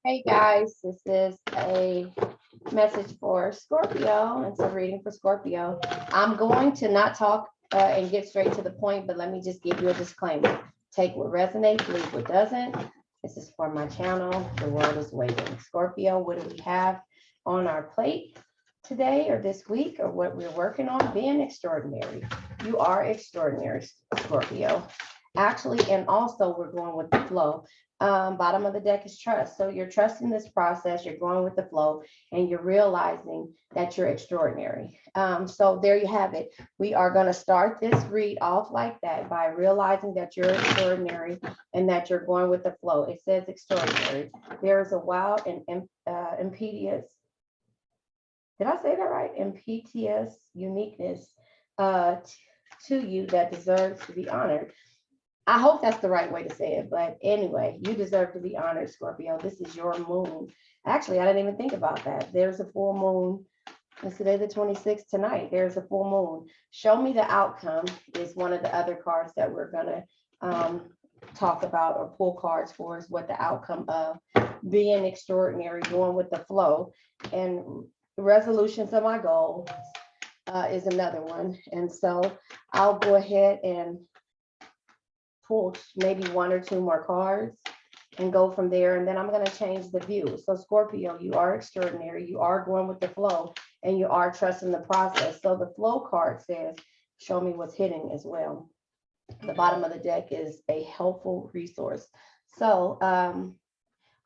Hey guys, this is a message for Scorpio. It's a reading for Scorpio. I'm going to not talk and get straight to the point, but let me just give you a disclaimer. Take what resonates, leave what doesn't. This is for my channel. The world is waiting. Scorpio, what do we have on our plate today or this week or what we're working on? Being extraordinary. You are extraordinary, Scorpio. Actually, and also we're going with the flow. Bottom of the deck is trust. So you're trusting this process, you're going with the flow, and you're realizing that you're extraordinary. So there you have it. We are going to start this read off like that by realizing that you're extraordinary and that you're going with the flow. It says extraordinary. There is a wild and impetuous, did I say that right? Impetuous uniqueness to you that deserves to be honored. I hope that's the right way to say it, but anyway, you deserve to be honored, Scorpio. This is your moon. Actually, I didn't even think about that. There's a full moon. It's today the 26th tonight. There's a full moon. Show me the outcome is one of the other cards that we're going to talk about or pull cards for is what the outcome of being extraordinary, going with the flow, and resolutions of my goals is another one. And so I'll go ahead and pull maybe one or two more cards and go from there. And then I'm going to change the view. So Scorpio, you are extraordinary. You are going with the flow and you are trusting the process. So the flow card says, show me what's hidden as well. The bottom of the deck is a helpful resource. So I'm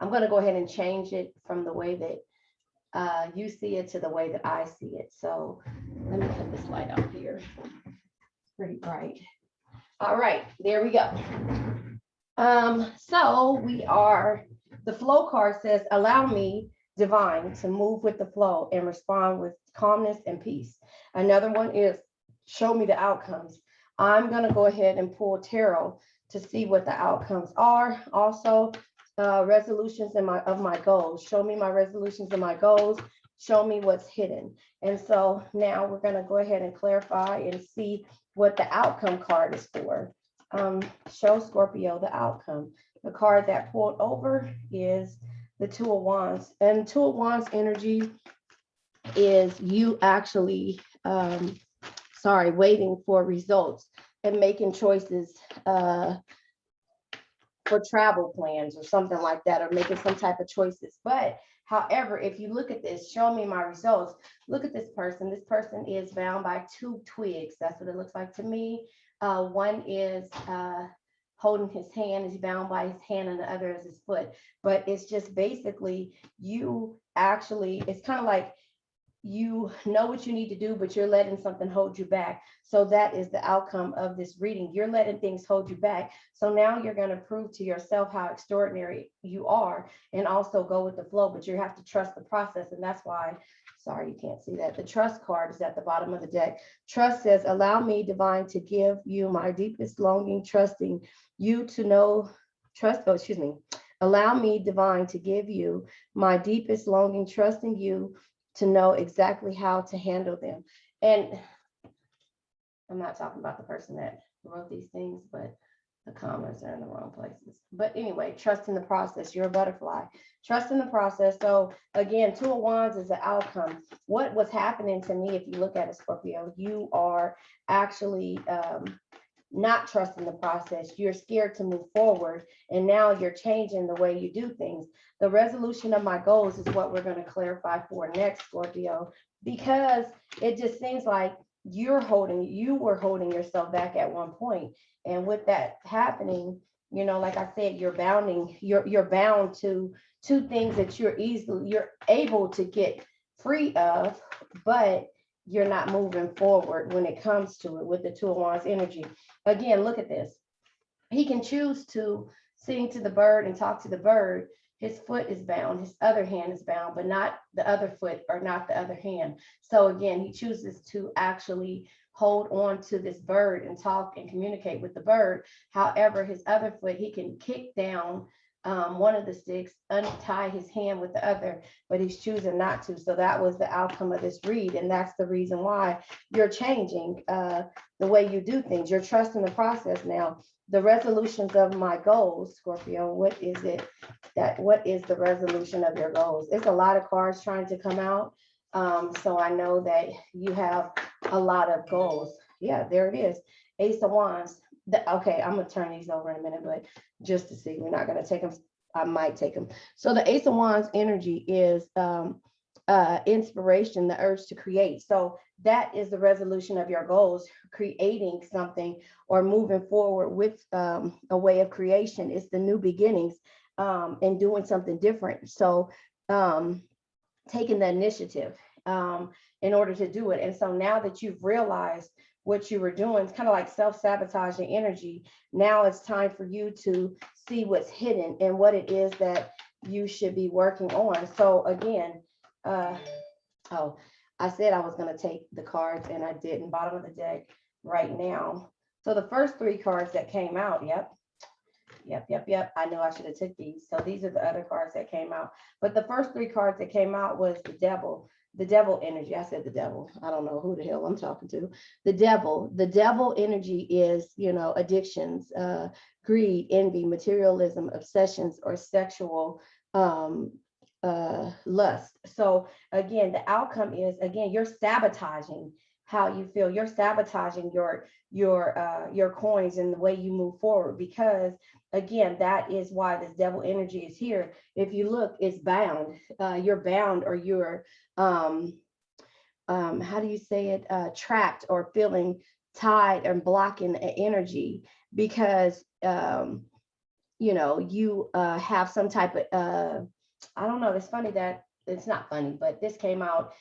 going to go ahead and change it from the way that you see it to the way that I see it. So let me put this light up here. It's pretty bright. All right, there we go. So we are, the flow card says, allow me, divine, to move with the flow and respond with calmness and peace. Another one is, show me the outcomes. I'm going to go ahead and pull tarot to see what the outcomes are. Also, resolutions of my goals. Show me my resolutions and my goals. Show me what's hidden. And so now we're going to go ahead and clarify and see what the outcome card is for. Show Scorpio the outcome. The card that pulled over is the Two of Wands. And Two of Wands energy is you actually, waiting for results and making choices for travel plans or something like that, or making some type of choices. But however, if you look at this, show me my results. Look at this person. This person is bound by two twigs. That's what it looks like to me. One is holding his hand, is bound by his hand, and the other is his foot. But it's just basically you actually, it's kind of like you know what you need to do, but you're letting something hold you back. So that is the outcome of this reading. You're letting things hold you back. So now you're going to prove to yourself how extraordinary you are and also go with the flow, but you have to trust the process. And that's why, sorry, you can't see that. The trust card is at the bottom of the deck. Trust says, allow me, divine, to give you my deepest longing, trusting you to know, allow me, divine, to give you my deepest longing, trusting you to know exactly how to handle them. And I'm not talking about the person that wrote these things, but the commas are in the wrong places. But anyway, trust in the process. You're a butterfly. Trust in the process. So again, Two of Wands is the outcome. What was happening to me, if you look at it, Scorpio, you are actually not trusting the process. You're scared to move forward. And now you're changing the way you do things. The resolution of my goals is what we're going to clarify for next, Scorpio, because it just seems like you were holding yourself back at one point. And with that happening, you know, like I said, you're bound to two things that you're able to get free of, but you're not moving forward when it comes to it with the Two of Wands energy. Again, look at this. He can choose to sing to the bird and talk to the bird. His foot is bound, his other hand is bound, but not the other foot or not the other hand. So again, he chooses to actually hold on to this bird and talk and communicate with the bird. However, his other foot, he can kick down one of the sticks, untie his hand with the other, but he's choosing not to. So that was the outcome of this read. And that's the reason why you're changing the way you do things. You're trusting the process now. The resolutions of my goals, Scorpio, what is it? that what is the resolution of your goals? It's a lot of cards trying to come out. So I know that you have a lot of goals. Yeah, there it is. Ace of Wands. Okay, I'm gonna turn these over in a minute, but just to see, we're not gonna take them. I might take them. So the Ace of Wands energy is inspiration, the urge to create. So that is the resolution of your goals, creating something or moving forward with a way of creation. It's the new beginnings and doing something different. So taking the initiative in order to do it. And so now that you've realized what you were doing, it's kind of like self-sabotaging energy. Now it's time for you to see what's hidden and what it is that you should be working on. So again, oh, I said I was going to take the cards and I didn't. Bottom of the deck right now. So the first three cards that came out, yep. I know I should have took these. So these are the other cards that came out. But the first three cards that came out was the devil energy. I said the devil. I don't know who the hell I'm talking to. The devil energy is, addictions, greed, envy, materialism, obsessions, or sexual lust. So again, the outcome is, again, you're sabotaging how you feel. You're sabotaging your coins and the way you move forward, because again, that is why this devil energy is here. If you look, it's bound. You're bound, or you're how do you say it, trapped or feeling tied and blocking energy, because you have some type of I don't know. It's funny that it's not funny, but this came out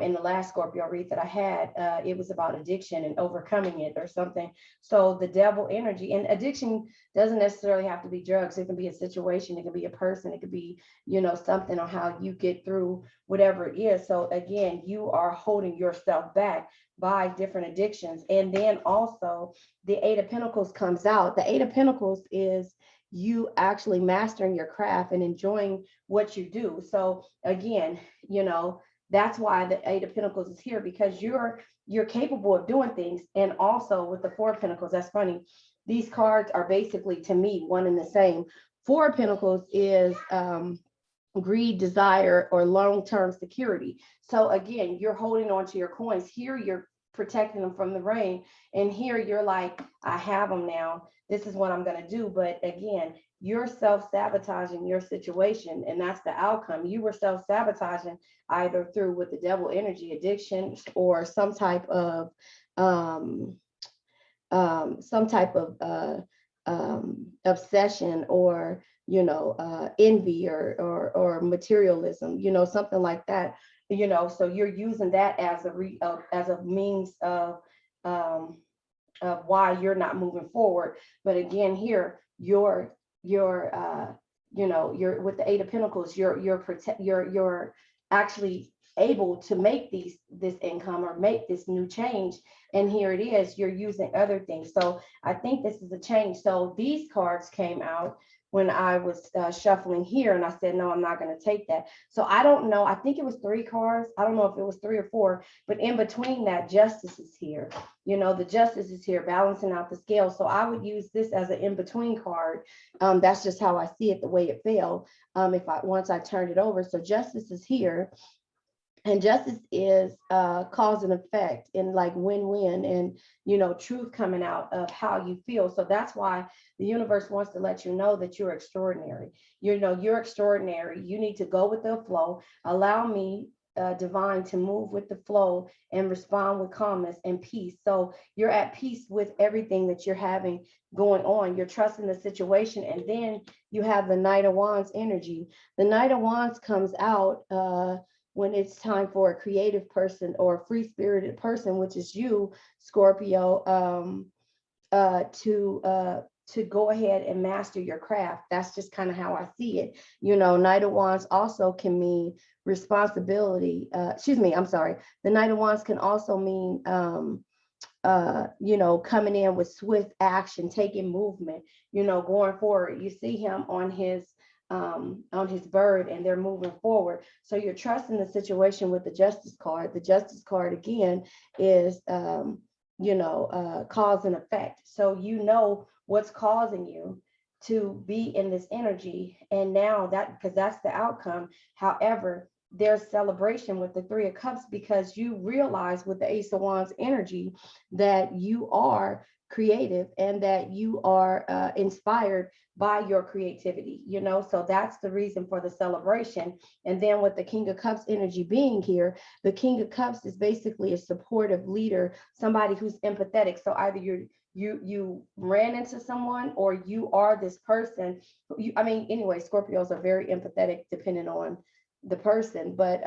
in the last Scorpio read that I had. It was about addiction and overcoming it or something. So the devil energy, and addiction doesn't necessarily have to be drugs. It can be a situation. It can be a person. It could be, something on how you get through whatever it is. So again, you are holding yourself back by different addictions. And then also the Eight of Pentacles comes out. The Eight of Pentacles is you actually mastering your craft and enjoying what you do. So again, that's why the Eight of Pentacles is here, because you're capable of doing things. And also with the Four of Pentacles, that's funny. These cards are basically, to me, one and the same. Four of Pentacles is greed, desire, or long-term security. So again, you're holding on to your coins. Here, you're protecting them from the rain. And here you're like, I have them now. This is what I'm going to do. But again, you're self-sabotaging your situation, and that's the outcome. You were self-sabotaging either through with the devil energy addiction, or some type of obsession, or envy, or materialism, something like that. So you're using that as a means of why you're not moving forward. But again, here you're with the Eight of Pentacles, you're actually able to make this income or make this new change. And here it is, you're using other things. So I think this is a change. So these cards came out when I was shuffling here, and I said, no, I'm not going to take that. So I don't know. I think it was three cards. I don't know if it was three or four, but in between that, Justice is here. The Justice is here, balancing out the scale. So I would use this as an in-between card. That's just how I see it, the way it fell. Once I turned it over. So Justice is here. And justice is cause and effect, and like win-win, and truth coming out of how you feel. So that's why the universe wants to let you know that you're extraordinary. You're extraordinary. You need to go with the flow. Allow me, divine, to move with the flow and respond with calmness and peace. So you're at peace with everything that you're having going on. You're trusting the situation. And then you have the Knight of Wands energy. The Knight of Wands comes out when it's time for a creative person or a free-spirited person, which is you, Scorpio, to go ahead and master your craft. That's just kind of how I see it. Knight of Wands also can mean responsibility. I'm sorry. The Knight of Wands can also mean, coming in with swift action, taking movement, going forward. You see him on his bird, and they're moving forward. So you're trusting the situation with the Justice card. The Justice card again is cause and effect. So what's causing you to be in this energy. And now that, because that's the outcome. However, there's celebration with the Three of Cups because you realize with the Ace of Wands energy that you are creative and that you are inspired by your creativity, you know. So that's the reason for the celebration. And then with the King of Cups energy being here, the King of Cups is basically a supportive leader, somebody who's empathetic. So either you ran into someone or you are this person. I mean, anyway, Scorpios are very empathetic depending on the person, but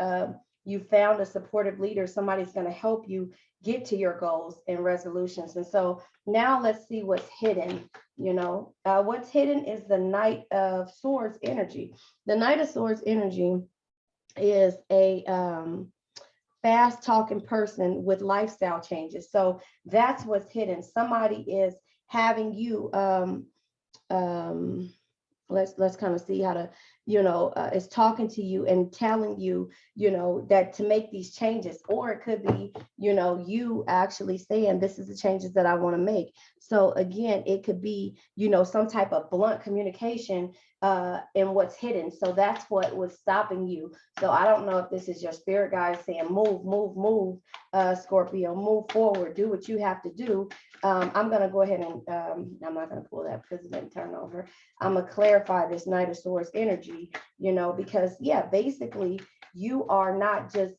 you found a supportive leader, somebody's going to help you get to your goals and resolutions. And so now let's see what's hidden. You know, what's hidden is the Knight of Swords energy. The Knight of Swords energy is a fast talking person with lifestyle changes. So that's what's hidden. Somebody is having you let's kind of see how to, you know, is talking to you and telling you, you know, that to make these changes. Or it could be, you know, you actually saying this is the changes that I want to make. So again, it could be, you know, some type of blunt communication in what's hidden. So that's what was stopping you. So I don't know if this is your spirit guide saying move, Scorpio, move forward, do what you have to do. I'm going to go ahead and I'm not going to pull that because it didn't turn over. I'm going to clarify this Knight of Swords energy, you know, because yeah, basically you are not just,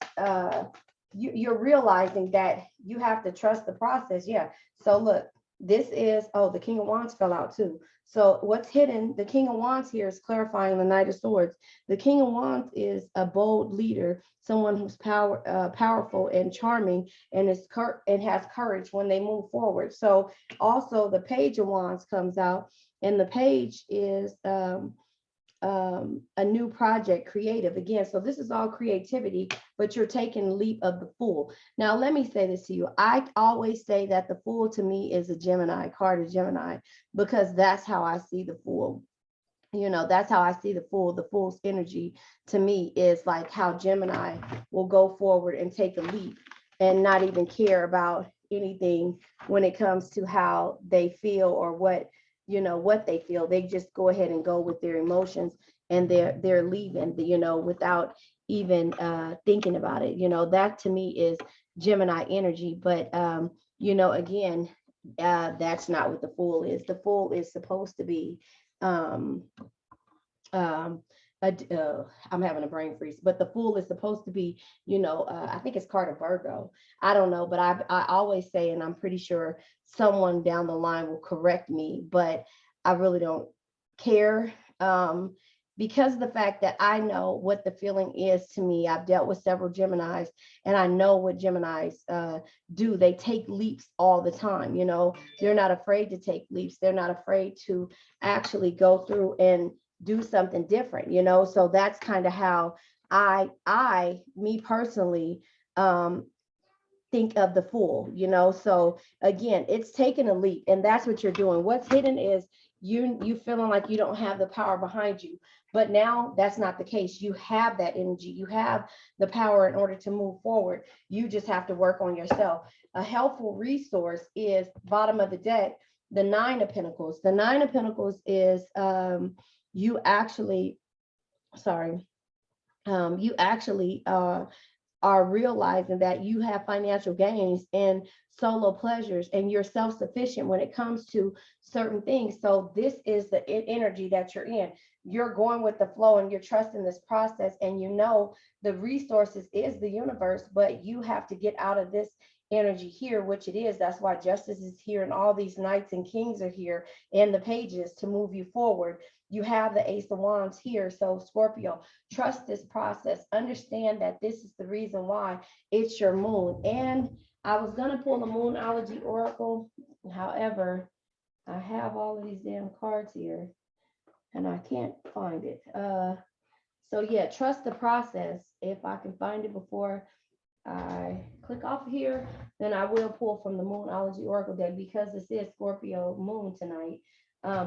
you're realizing that you have to trust the process. Yeah. So look, this is, oh, the King of Wands fell out too. So what's hidden, the King of Wands here is clarifying the Knight of Swords. The King of Wands is a bold leader, someone who's powerful and charming and and has courage when they move forward. So also the Page of Wands comes out, and the page is a new project, creative again. So this is all creativity, but you're taking the leap of the Fool. Now, let me say this to you. I always say that the Fool to me is a Gemini, card of Gemini, because that's how I see the Fool. You know, that's how I see the Fool. The Fool's energy to me is like how Gemini will go forward and take a leap and not even care about anything when it comes to how they feel or what, you know, what they feel. They just go ahead and go with their emotions, and they're leaving, you know, without even thinking about it. You know, that to me is Gemini energy. But you know, again, that's not what the Fool is. The Fool is supposed to be um um I'm having a brain freeze, but the Fool is supposed to be, you know, I think it's card of Virgo. I don't know, but I always say, and I'm pretty sure someone down the line will correct me, but I really don't care, because of the fact that I know what the feeling is to me. I've dealt with several Geminis, and I know what Geminis do. They take leaps all the time. You know, they're not afraid to take leaps. They're not afraid to actually go through and do something different, you know. So that's kind of how me personally, think of the Fool, you know. So again, it's taking a leap, and that's what you're doing. What's hidden is you feeling like you don't have the power behind you, but now that's not the case. You have that energy, you have the power in order to move forward. You just have to work on yourself. A helpful resource is bottom of the deck, the Nine of Pentacles. The Nine of Pentacles is you actually, sorry, you actually are realizing that you have financial gains and solo pleasures, and you're self-sufficient when it comes to certain things. So this is the energy that you're in. You're going with the flow, and you're trusting this process, and you know the resources is the universe, but you have to get out of this energy here, which it is. That's why justice is here, and all these knights and kings are here, and the pages to move you forward. You have the Ace of Wands here. So Scorpio, trust this process. Understand that this is the reason why it's your moon. And I was going to pull a Moonology Oracle. However, I have all of these damn cards here and I can't find it. So yeah, trust the process. If I can find it before I click off here, then I will pull from the Moonology Oracle deck, because this is Scorpio moon tonight.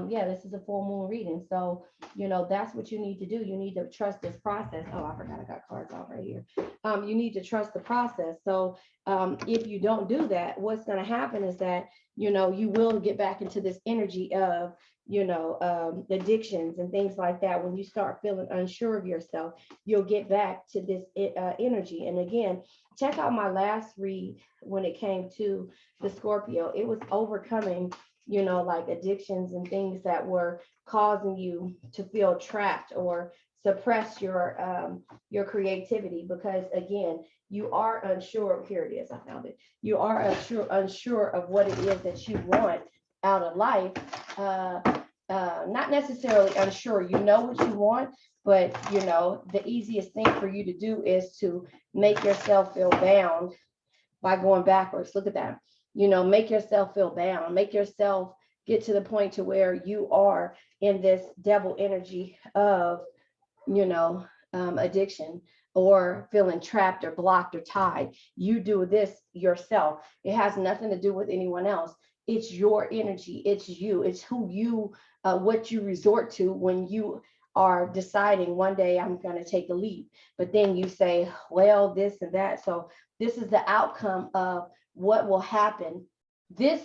Yeah, this is a full moon reading. So, you know, that's what you need to do. You need to trust this process. Oh, I forgot I got cards out right here. You need to trust the process. So if you don't do that, what's going to happen is that, you know, you will get back into this energy of, addictions and things like that. When you start feeling unsure of yourself, you'll get back to this energy. And again, check out my last read when it came to the Scorpio. It was overcoming, like addictions and things that were causing you to feel trapped or suppress your creativity, because again, you are unsure. Here it is, I found it. You are unsure of what it is that you want out of life. uh, Not necessarily unsure, you know what you want, but the easiest thing for you to do is to make yourself feel bound by going backwards. Look at that. Make yourself feel bound, make yourself get to the point to where you are in this devil energy of, addiction, or feeling trapped or blocked or tied. You do this yourself. It has nothing to do with anyone else. It's your energy. It's you. It's who you, what you resort to when you are deciding one day I'm going to take a leap, but then you say, well, this and that. So this is the outcome of what will happen. This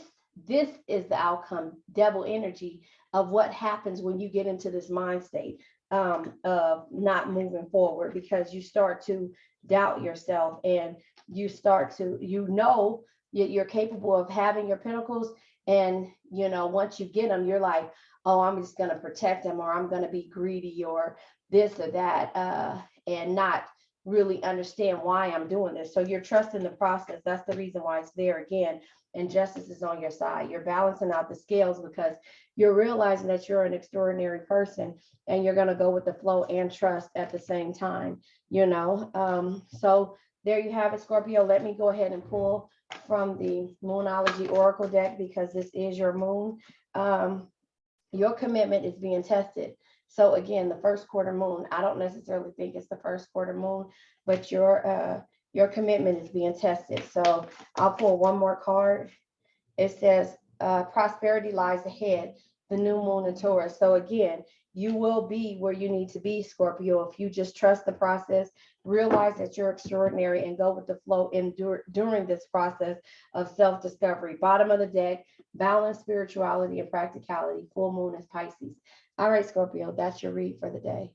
this is the outcome, devil energy, of what happens when you get into this mind state of not moving forward, because you start to doubt yourself, and you start to, you're capable of having your pinnacles. And, once you get them, you're like, oh, I'm just going to protect them, or I'm going to be greedy, or this or that, and not really understand why I'm doing this. So you're trusting the process. That's the reason why it's there again. And justice is on your side. You're balancing out the scales because you're realizing that you're an extraordinary person, and you're going to go with the flow and trust at the same time, So there you have it, Scorpio. Let me go ahead and pull from the Moonology Oracle deck, because this is your moon. Your commitment is being tested. So again, the first quarter moon, I don't necessarily think it's the first quarter moon, but your commitment is being tested. So I'll pull one more card. It says prosperity lies ahead, the new moon in Taurus. So again, you will be where you need to be, Scorpio, if you just trust the process, realize that you're extraordinary, and go with the flow during this process of self-discovery. Bottom of the deck, balance, spirituality, and practicality. Full moon is Pisces. All right, Scorpio, that's your read for the day.